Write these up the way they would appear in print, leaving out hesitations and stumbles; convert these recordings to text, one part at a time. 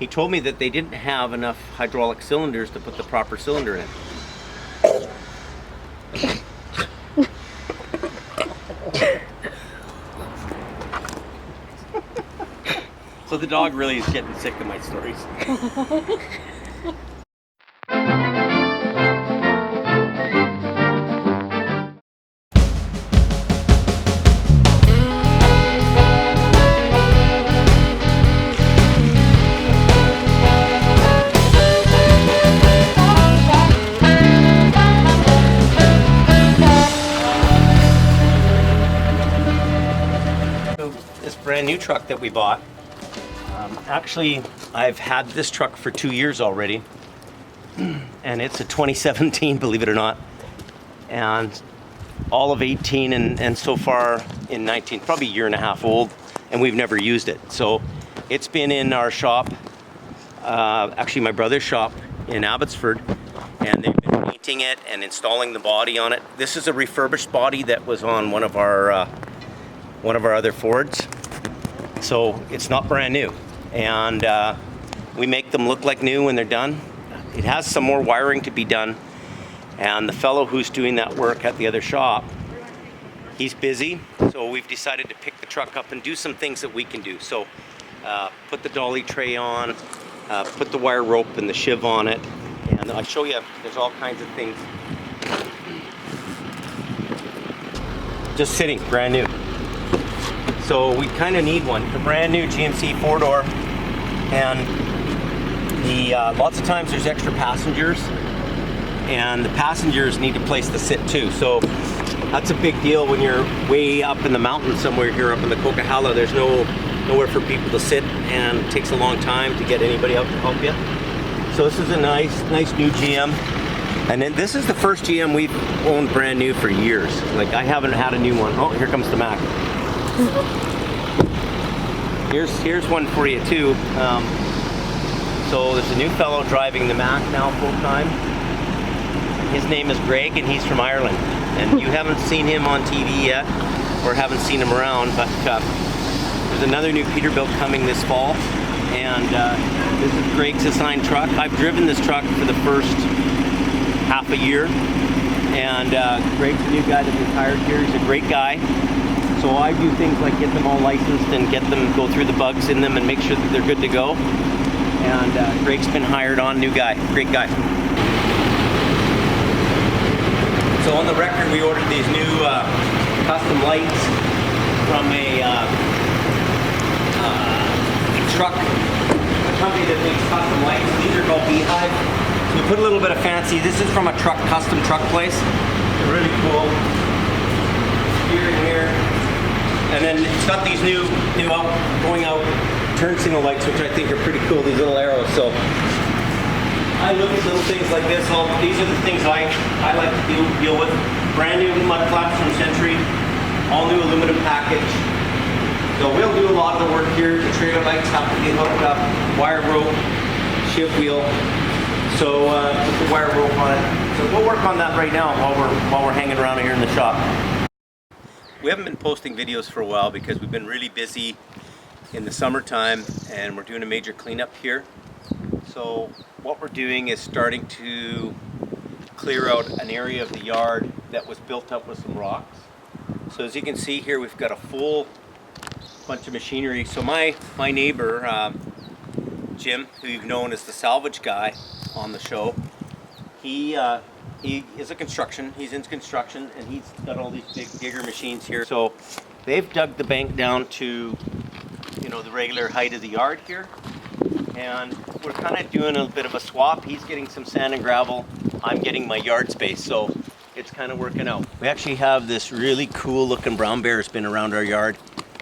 he told me that they didn't have enough hydraulic cylinders to put the proper cylinder in. So the dog really is getting sick of my stories. This brand new truck that we bought, actually I've had this truck for 2 years already, and it's a 2017, believe it or not, and all of 18 and so far in 19, probably a year and a half old, and we've never used it. So it's been in our shop, actually my brother's shop in Abbotsford, and they've been painting it and installing the body on it. This is a refurbished body that was on one of our other Fords, so it's not brand new, and we make them look like new when they're done. It has some more wiring to be done, and the fellow who's doing that work at the other shop, he's busy, so we've decided to pick the truck up and do some things that we can do. So put the dolly tray on, put the wire rope and the shiv on it, and I'll show you, there's all kinds of things just sitting brand new. So we kind of need one. It's a brand new GMC 4-door, and lots of times there's extra passengers, and the passengers need a place to sit too. So that's a big deal when you're way up in the mountains somewhere here up in the Coquihalla. There's nowhere for people to sit, and it takes a long time to get anybody out to help you. So this is a nice new GM. And then this is the first GM we've owned brand new for years. Like, I haven't had a new one. Oh, here comes the Mac. Here's one for you too. So there's a new fellow driving the Mac now full time. His name is Greg, and he's from Ireland. And you haven't seen him on TV yet, or haven't seen him around, but there's another new Peterbilt coming this fall, and this is Greg's assigned truck. I've driven this truck for the first half a year, and Greg's the new guy that we hired here. He's a great guy. So I do things like get them all licensed and get them, go through the bugs in them and make sure that they're good to go. And Greg's been hired on, new guy, great guy. So on the record, we ordered these new custom lights from a truck, a company that makes custom lights. These are called Beehive. So we put a little bit of fancy, this is from a custom truck place. They're really cool. Steering here. And then it's got these new going out turn signal lights, which I think are pretty cool, these little arrows. So I look at little things like this. These are the things I like to deal with. Brand new mud flaps from Century, all new aluminum package. So we'll do a lot of the work here. The trailer lights have to be hooked up, wire rope, shift wheel. So put the wire rope on it. So we'll work on that right now while we're hanging around here in the shop. We haven't been posting videos for a while because we've been really busy in the summertime, and we're doing a major cleanup here. So what we're doing is starting to clear out an area of the yard that was built up with some rocks. So as you can see here, we've got a full bunch of machinery. So my neighbor, Jim, who you've known as the salvage guy on the show, he is he's in construction, and he's got all these big digger machines here. So they've dug the bank down to, the regular height of the yard here. And we're kind of doing a bit of a swap. He's getting some sand and gravel. I'm getting my yard space. So it's kind of working out. We actually have this really cool looking brown bear that's been around our yard.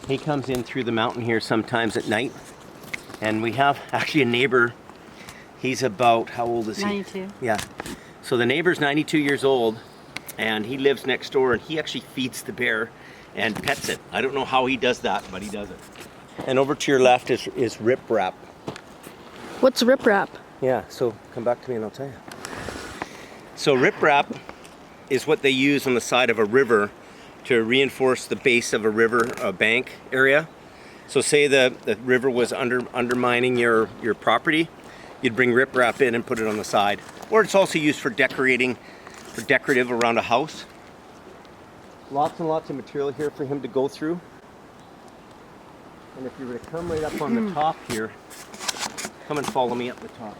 He comes in through the mountain here sometimes at night. And we have actually a neighbor. He's about, how old is he? 92. Yeah. So the neighbor's 92 years old, and he lives next door, and he actually feeds the bear and pets it. I don't know how he does that, but he does it. And over to your left is Rip Wrap. What's Rip Wrap? Yeah, so come back to me and I'll tell you. So Rip Wrap is what they use on the side of a river to reinforce the base of a river bank area. So say the river was undermining your property, you'd bring riprap in and put it on the side. Or it's also used for decorative around a house. Lots and lots of material here for him to go through. And if you were to come right up on the top here, come and follow me up the top.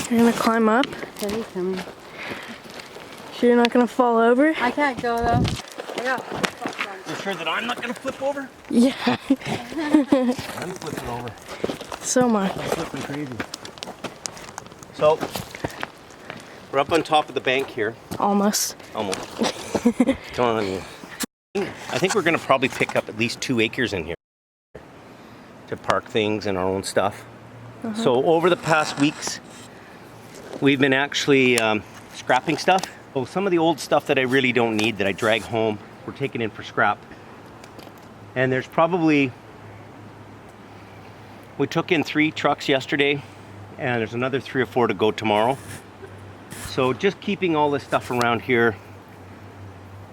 You're gonna climb up? Okay, coming. Sure you're not gonna fall over? I can't go though. Yeah. You sure that I'm not gonna flip over? Yeah. I'm flipping over. So much. I'm flipping crazy. So, we're up on top of the bank here. Almost. Almost. Come on. I think we're gonna probably pick up at least 2 acres in here to park things and our own stuff. So over the past weeks, we've been actually scrapping stuff. So some of the old stuff that I really don't need that I drag home, we're taking in for scrap. And there's probably, we took in 3 trucks yesterday, and there's another 3 or 4 to go tomorrow. So just keeping all this stuff around here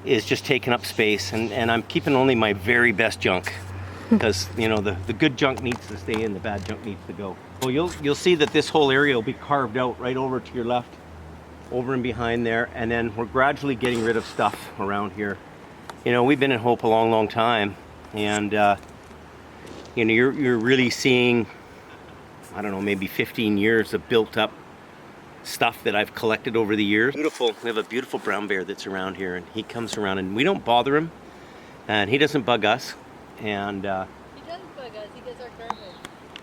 is just taking up space, and I'm keeping only my very best junk, because you know the good junk needs to stay in, the bad junk needs to go. So you'll see that this whole area will be carved out right over to your left, over and behind there, and then we're gradually getting rid of stuff around here. You know, we've been in Hope a long time, and you know, you're really seeing, I don't know, maybe 15 years of built up stuff that I've collected over the years. Beautiful. We have a beautiful brown bear that's around here, and he comes around and we don't bother him, and he doesn't bug us. And he doesn't bug us, he gets our garbage.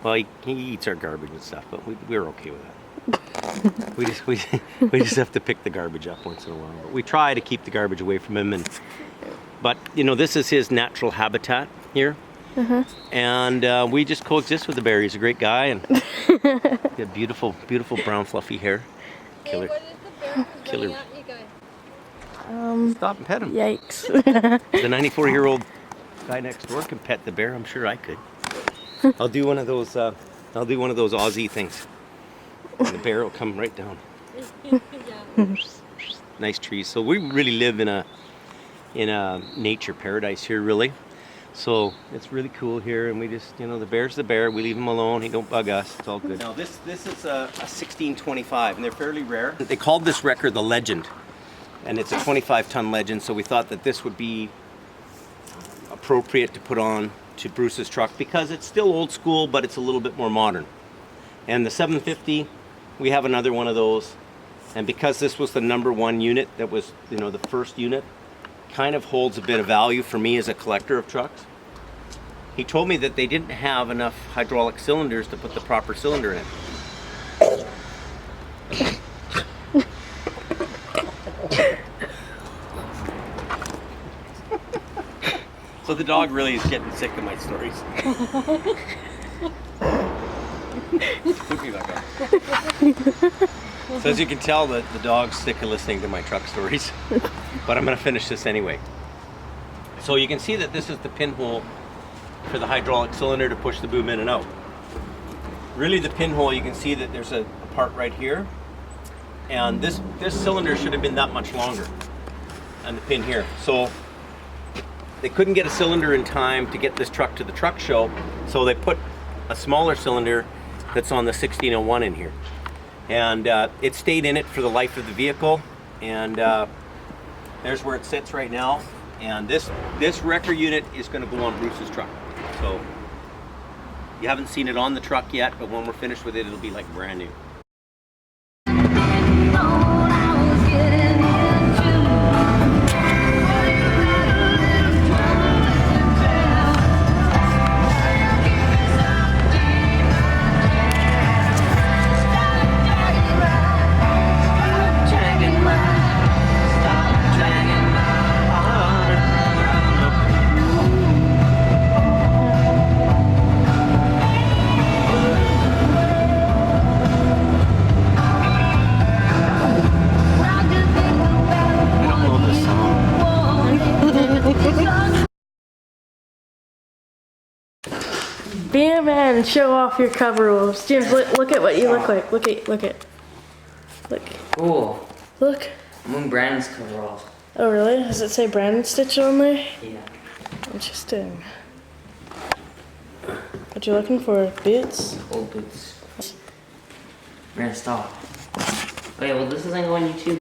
well, he eats our garbage and stuff, but we're okay with that. we just have to pick the garbage up once in a while. But we try to keep the garbage away from him, but you know, this is his natural habitat here. And we just coexist with the bear. He's a great guy, and he had beautiful brown fluffy hair. Killer. Hey, what is the bear who's running at you guys? Stop and pet him. Yikes. The 94-year-old guy next door can pet the bear. I'm sure I could. I'll do one of those Aussie things. And the bear will come right down. Yeah. Nice trees. So we really live in a nature paradise here, really. So it's really cool here, and we just, you know, the bear's the bear. We leave him alone. He don't bug us. It's all good. Now this is a 1625, and they're fairly rare. They called this record the Legend, and it's a 25-ton Legend. So we thought that this would be appropriate to put on to Bruce's truck because it's still old school, but it's a little bit more modern. And the 750, we have another one of those, and because this was the #1 unit, that was, you know, the first unit, kind of holds a bit of value for me as a collector of trucks. He told me that they didn't have enough hydraulic cylinders to put the proper cylinder in it. So the dog really is getting sick of my stories. Put me back up. So as you can tell, the dog's sick of listening to my truck stories, but I'm going to finish this anyway. So you can see that this is the pinhole for the hydraulic cylinder to push the boom in and out. Really, the pinhole, you can see that there's a part right here, and this cylinder should have been that much longer, and the pin here. So they couldn't get a cylinder in time to get this truck to the truck show, so they put a smaller cylinder that's on the 1601 in here. And it stayed in it for the life of the vehicle, and there's where it sits right now. And this wrecker unit is going to go on Bruce's truck. So you haven't seen it on the truck yet, but when we're finished with it, it'll be like brand new. Be a man and show off your coveralls. James, look at what you look like. Look. Cool. Look. I'm on Brandon's coveralls. Oh really? Does it say Brandon stitched on there? Yeah. Interesting. What you looking for? Boots? Old boots. We're gonna stop. Okay, well this isn't going on YouTube.